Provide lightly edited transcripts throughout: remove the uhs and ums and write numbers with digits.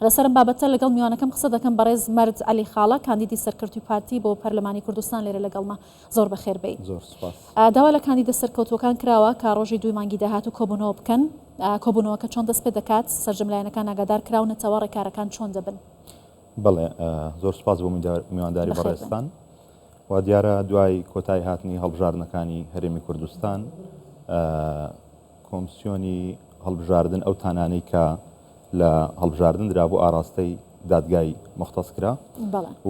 لەسەرم بابەتە لەگەڵ میوانەکەم قسە دەکەم بەڕێز مەرج عەلی خاڵە کاندیدی سەرکەوتوی پارتی بۆ پەرلەمانی کوردستان لێرە لەگەڵمە زۆر بەخێر بێت. زۆر سپاس. داوا لە کاندیدە سەرکەوتوەکان کراوە کە ڕۆژی 2 مانگی داهاتوو کۆبوونەوە بکەن. کۆبوونەوەکە چۆن دەست پێ دەکات؟ سەرجەملایەنەکان ئاگادار کراونەتەوە ڕێکارەکان چۆن دەبن؟ بەڵێ زۆر سپاس بۆ میوانداری بەڕێستان. وا دیارە دوای کۆتایی هاتنی هەڵبژاردنەکانی هەرێمی کوردستان کۆمسیۆنی هەڵبژاردن ئەو تانانەی کە لە هەڵبژاردن درا بۆ ئاراستەی دادگای مەختص کرا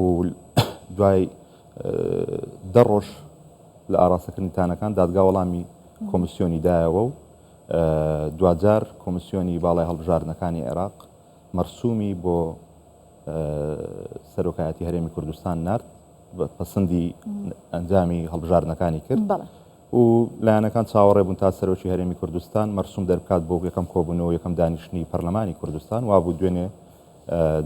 و دوای 10 ڕۆژ لە ئاراستەکردنی تانەکان دادگا وەڵامی کۆمسیۆنی دایەوە و دوجار کۆمسیۆنی باڵای هەڵبژاردنەکانی عێراق مەرسومی بۆ سەرۆکایەتی هەرێمی کوردستان نرد پەسەندی ئەنجامی هەڵبژاردنەکانی کرد و لایەنەکان چاوەڕێ بوون تا سەرۆکی هەرێمی کوردستان مەرسوم دەربکات بۆ یەکەم کۆبوونەوە یەکەم دانیشتنی پەرلەمانی کوردستان وابوو دوێنێ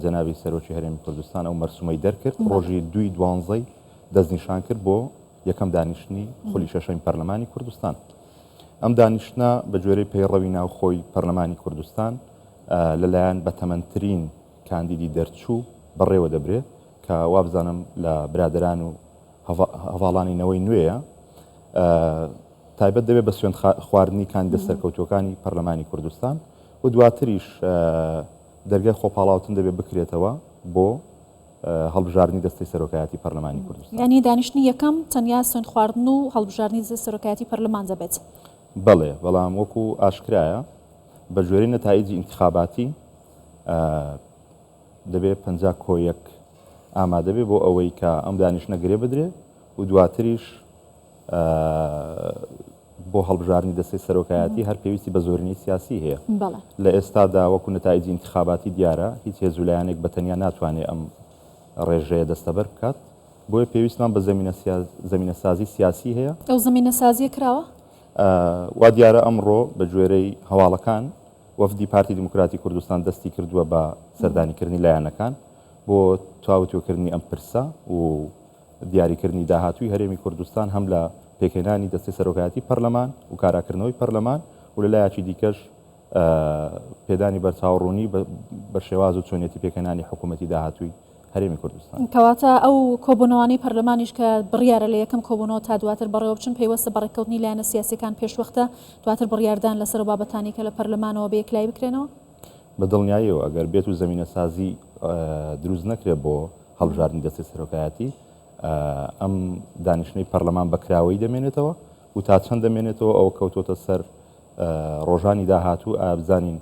جەنابی سەرۆکی هەرێمی کوردستان ئەو مەرسومەی دەرکرد ڕۆژی 2/12 دەستنیشان کرد بۆ یەکەم دانیشتنی خولی شەشەمی پەرلەمانی کوردستان. ئەم دانیشتنە بە جۆرەی پەیڕەوی ناوخۆی پەرلەمانی کوردستان لەلایەن بەتەمەنترین کاندیدی دەرچوو بەڕێوە دەبرێت کە وابزانم لە برادران و هەواڵانینەوەی نوێیە تایبەت دەبێت بە سوێند خواردنی کاندیدە سەرکەوتوەکانی پەرلەمانی کوردستان و دواتریش دەرگای خۆپاڵاوتن دەبێت بکرێتەوە بۆ هەڵبژاردننی دەستەی سەرۆکایەتی پەرلەمانی کوردستان. یعنی دانیشتنی یەکەم تەنیا سوێند خواردن و هەڵبژاردننی سەرۆکایەتی پەرلەمان دەبێت. بەڵێ بەڵام وەکو ئاشکرایە بە ژێری نەتایجی ئینتیخاباتی دەبێت 50 ئامادە بێ بۆ ئەوەی کە ئەم دانیشتنە گرێ بدرێ و دواتریش بۆ هەڵبژاردننی دەستەی سەرۆکایەتی هەر پێویستی بە زۆرینەی سیاسی هەیە. لە ئێستادا وەکو نەتایجی ئینتیخاباتی دیارە هیچ هێزولایەنێک بەتەنیا ناتوانێت ئەم ڕێژەیە دەستەبەر بکات بۆیە پێویستمان بە زەمینە سازی سیاسی هەیە. ئەو زەمینە سازیە کراوە؟ وا دیارە ئەمڕۆ بە گوێرەی هەواڵەکان وەفدی پارتی دیموکراتی کوردستان دەستی کردووە بە سەردانیکردنی لایەنەکان بۆ تواوتۆکردنی ئەم پرسە و دیاریکردنی داهاتووی هەرێمی کوردستان هەم لە پێکهێنانی دەستی سەرۆکایەتی پەرلەمان و کاراکردنەوەی پەرلەمان و لەلایەکی دیکەش پێدانی بەرچاوڕوونی بە شێواز و چۆنیەتی پێکهێنانی حکوومەتی داهاتووی هەرێمی کوردستان. کەواتە ئەو کۆبوونەوەی پەرلەمانیش کە بڕیارە لە یەکەم کۆبوونەوە تا دواتر بەڕێوە بچن پێوەستە بەڕێکەوتنی لایەنە سیاسیەکان پێشوەختە دواتر بڕیاردان لەسەر بابەتانی کە لە پەرلەمانەوە بە یەکلای بکرێنەوە؟ بە دڵنیاییەوە ئەگەر بێت و زەمینە سازی دروست نەکرێت بۆ هەڵبژاردننی دەستی سەرۆکایەتی ئەم دانیشتنەی پەرلەمان بەکراوەی دەمێنێتەوە و تا چەند دەمێنێتەوە ئەو کەوتۆتە سەر ڕۆژانی داهاتوو ئابزانین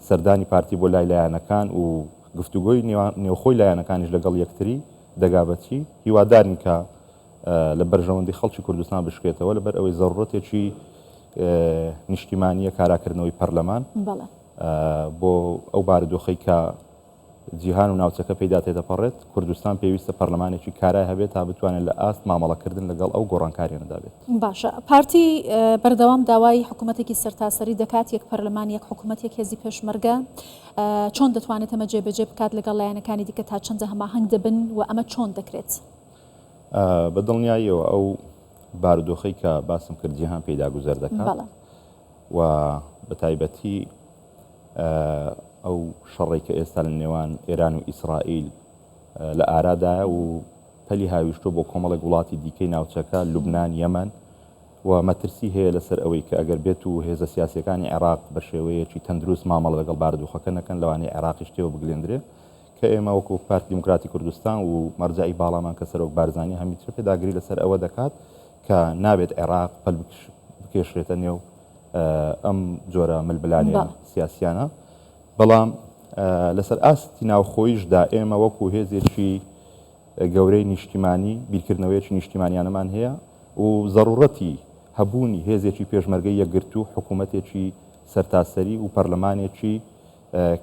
سەردانی پارتی بۆ لای لایەنەکان و گفتوگۆی نێوخۆی لایەنەکانیش لەگەڵ یەکتری دەگابەتی هیوادارین کە لە بەرژەوەندی خەڵکی کوردستان بشکێتەوە لەبەر ئەوەی زەڕورەتێکی نیشتیمانیە کاراکردنەوەی پەرلەمان بۆ ئەو بارودۆخەی کە جیهان و ناوچەکە پێدا تێدەپەڕێت کوردستان پێویستە پەرلەمانێکی کارای هەبێت تا بتوانێت لە ئاست مامەڵەکردن لەگەڵ ئەو گۆڕانکاریانەدا بێت. باشە پارتی بەردەوام داوای حکوومەتێکی سەرتاسەری دەکات یەک پەرلەمان یەک حکوومەتێک هێزی پێشمەرگە چۆن دەتوانێت ئەمە جێبەجێ بکات لەگەڵ لایەنەکانی دیکە تا چەندە هەماهەنگ دەبن و ئەمە چۆن دەکرێت؟ بە دڵنیاییەوە ئەو بارودۆخەی کە باسم کرد جیهان پێدا گوزەر دەکات و بە تایبەتی ئەو شەڕێک کە ئێستا لە نێوان ئێران و ئیسرائیل لە ئارادایە و پەلی هاویشتۆ بۆ کۆمەڵێک وڵاتی دیکەی ناوچەکە لوبنان یەمەن و مەترسی هەیە لەسەر ئەوەی کە ئەگەر بێت و هێزە سیاسەکانی عێراق بە شێوەیەکی تەندروست مامەڵە لەگەڵ بارودۆخەکە نەکەن لەوانەیە عێراقی شتێوە بگلێندرێ کە ئێمە وەکو پارتی دیموکراتی کوردستان و مەرجعی باڵامان کە سەرۆک بارزانانی هەمیشە پێداگری لەسەر ئەوە دەکات کە نابێت عێراق پەل بکێشرێتە نێو ئەم جۆرە ملبلانیە سیاسیانە بەڵام لەسەر ئاستی ناوخۆیشدا ئێمە وەکو هێزێکی گەورەی نیشتیمانی بیرکردنەوەیەکی نیشتیمانیانەمان هەیە و ضرورەتی هەبوونی هێزێکی پێشمەرگەی یەکگرت و حکوومەتێکی سەرتاسەری و پەرلەمانێکی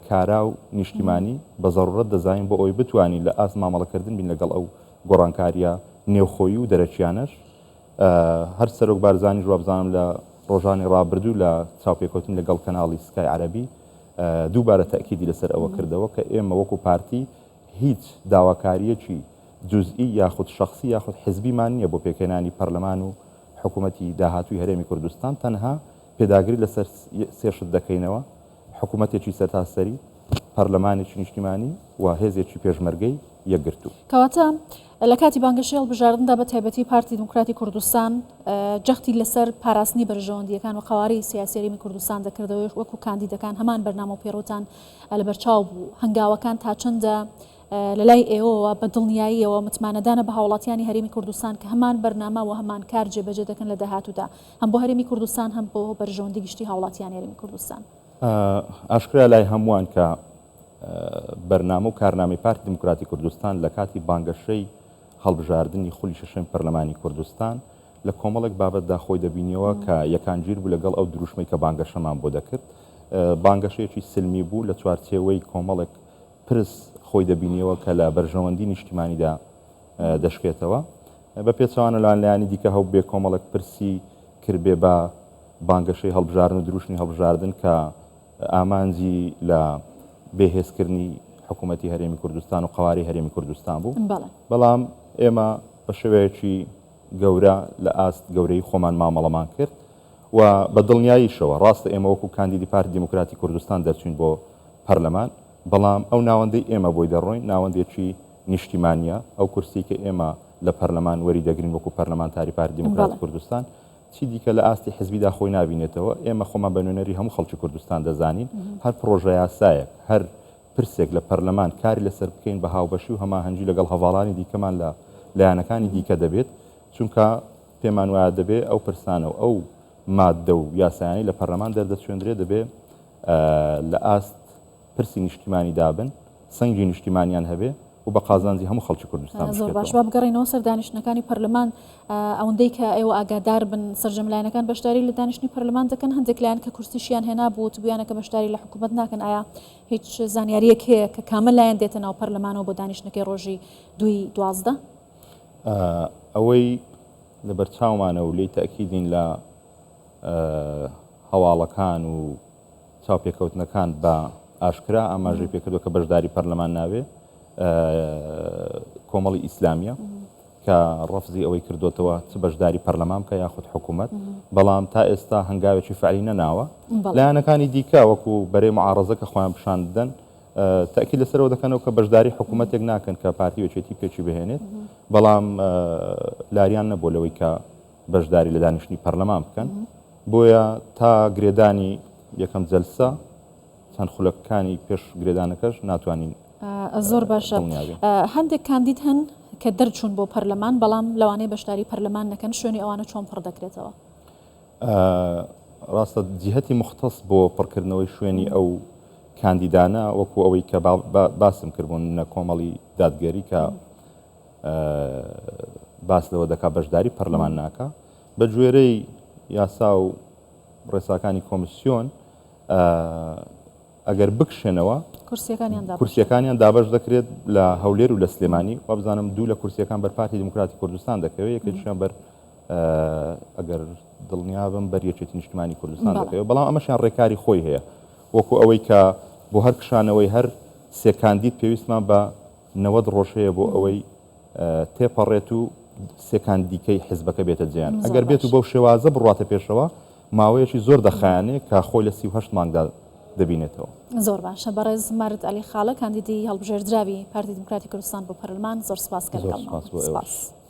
کارا و نیشتیمانی بە ضرورەت دەزانین بۆ ئەوی بتوانین لە ئاست مامەڵەکردن بین لەگەڵ ئەو گۆڕانکاریە نێوخۆیی و دەرەچیانەش هەر سەرۆک بارزانانی ڕوابزانم لە ڕۆژانی ڕابردوو لە چاوپێکەوتن لەگەڵ کەناڵی سکای عەرەبی دووبارە تەکیدی لەسەر ئەوە کردەوە کە ئێمە وەکو پارتی هیچ داواکاریەکی جزئی یاخود شخصی یاخود حزبیمان نییە بۆ پێکهێنانی پەرلەمان و حکوومەتی داهاتووی هەرێمی کوردستان تەنها پێداگری لەسەر سێشت دەکەینەوە حکوومەتێکی سەرتاسەری پەرلەمانێکی نیشتیمانی و هێزێکی پێشمەرگەی یەکگرتووە. کەواتە لە کاتی بانگەشەی هەڵبژاردندا بە تایبەتی پارتی دموکراتی کوردستان جەختی لەسەر پاراستنی بەرژەوەندیەکان و قەواری سیاسی هەرێمی کوردستان دەکردەوە وەکو کاندیدەکان هەمان بەرنامە و پێڕۆتان لەبەرچاو بوو. هەنگاوەکان تا چەندە لە لای ئێوەوە بە دڵنیاییەوە متمانەدانە بە هاوڵاتیانی هەرێمی کوردستان کە هەمان بەرنامە و هەمان کار جێبەجێ دەکەن لە داهاتوودا هەم بۆ هەرێمی کوردستان هەم بۆ بەرژەوەندی گشتی هاوڵاتیانی هەرێمی کوردستان. ئاشکرا لای هەمووان کە بەرنامە و کارنامەی پارتی دموکراتی کوردستان لە کاتی بانگەشەی هەڵبژاردننی خولی شەشەم پەرلەمانی کوردستان لە کۆمەڵێک بابەتدا خۆی دەبینیەوە کە یەکانگیر بوو لەگەڵ ئەو دروشمەی کە بانگەشەمان بۆ دەکرد. بانگەشەیەکی سلمی بوو لە چوارچێوەی کۆمەڵێک پرس خۆی دەبینیەوە کە لە بەرژەوەندی نیشتیمانیدا دەشکێتەوە. بە پێچوانە لایەنی دیکە هەو بێ کۆمەڵێک پرسی کردبێ بە بانگەشەی هەڵبژاردن و دروشمی هەڵبژاردن کە ئامانجی لە بێهێزکردنی حکوومەتی هەرێمی کوردستان و قەواری هەرێمی کوردستان بوو. بەڵام ئێمە بە شێوەیەکی گەورە لە ئاست گەورەی خۆمان مامەڵەمان کرد و بە دڵنیاییشەوە ڕاستە ئێمە وەکو کاندیدی پارتی دموکراتی کوردستان دەرچوین بۆ پەرلەمان، بەڵام ئەو ناوەندەی ئێمە بۆی دەڕۆین ناوەندێکی نیشتیمانیە. ئەو کورسی کە ئێمە لە پەرلەمان وەری دەگرین وەکو پەرلەمانتاری پارتی دموکراتی کوردستان چی دیکە لە ئاستی حزبیدا خۆی نبینێتەوە. ئێمە خۆمان بە نوێنەری هەموو خەڵکی کوردستان دەزانین هەر پرۆژە یاسایەک هەر پرسێک لە پەرلەمان کاری لەسەر بکەین بە هاوبەشی و هەماهەنگی لەگەڵ هەواڵانی دیکەمان لە لایەنەکانی دیکە دەبێت، چونکە پێمان وایە دەبێت ئەو پرسانە و ئەو مادە و یاسایانی لە پەرلەمان دەردەچێندرێت دەبێت لە ئاست پرسی نیشتیمانی دابن سەنگی نیشتیمانیان هەبێ و بە قازانجی هەموو خەڵکی کوردستان. زۆر باش با بگەڕینەوە سەر دانیشتنەکانی پەرلەمان ئەوەندەی کە ئێوە ئاگادار بن سەرجەملایەنەکان بەشداری لە دانیشتنی پەرلەمان دەکەن هەندێک لایەن کە کورسیشیان هێنا بوو وتبوویانە کە بەشداری لە حکوومەت ناکەن. ئایا هیچ زانیاریەک هەیە کە کامل لایەن دێتە ناو پەرلەمانەوە بۆ دانیشتنەکەی ڕۆژی 2/12؟ ئەوەی لە بەرچاومانە و لی تەکیدین لە هەواڵەکان و چاوپێکەوتنەکان بە ئاشکرا ئاماژەی پێکردووە کە بەشداری پەرلەمان ناوێ کۆمەڵی ئیسلامیە کە ڕەفزی ئەوەی کردوتەوە چ بەشداری پەرلەمان بکە یاخود حکوومەت، بەڵام تا ئێستا هەنگاوێکی فعلی نەناوە. لایەنەکانی دیکە وەکو بەرەی معارەزە کە خۆیان پیشان بدەن تەکید لەسەرەوە دەکەنەوە کە بەشداری حکوومەتێک ناکەن کە پارتی وەچێتی پێچی بهێنێت، بەڵام لاریان نەبوو لەوەی کە بەشداری لە دانیشتنی پەرلەمان بکەن. بۆیە تا گرێدانی یەکەم جەلسە چەند خولەکەکانی پێش گرێدانەکەش ناتوانین. زۆر باشە. هەندێک کاندید هەن کە دەرچوون بۆ پەرلەمان بەڵام لەوانەیە بەشداری پەرلەمان نەکەن، شوێنی ئەوانە چۆن پڕ دەکرێتەوە؟ ڕاستە جیهەتی مختص بۆ پڕکردنەوەی شوێنی ئەو کاندیدانە وەکو ئەوەی کە باسم کردبوون لە کۆمەڵی دادگەری کە باس لەوە دەکا بەشداری پەرلەمان ناکە بە گوێرەی یاسا و ڕێساکانی کۆمیسیۆن ئەگەر بکشێنەوە کورسیەکانیان دابەش دەکرێت لە هەولێر و لە سلێمانی. وابزانم دوو لە کورسیەکان بەر پارتی دموکراتی کوردستان دەکەوێت، یەکێکیان بەر ئەگەر دڵنیابم بەر یەکێتی نیشتیمانی کوردستان دەکەوێت، بەڵام ئەمەشیان ڕێکاری خۆی هەیە وەکو ئەوەی کە بۆ هەر کشانەوەی هەر سێ کاندید پێویستمان بە 90 ڕۆژ هەیە بۆ ئەوەی تێپەڕێت و سێ کاندیدەکەی حیزبەکە بێتە جیان. ئەگەر بێت و بەو شێوازە بڕاتە پێشەوە ماوەیەکی زۆر دەخایانێ کە خۆی لە 38 مانگدا دەبینێتەوە. زۆر باشە. بەڕێز مارد عەلی خاڵە کاندیدی هەڵبژێردراوی پارتی دموکراتی کوردستان بۆ پەرلەمان، زۆر سپاس.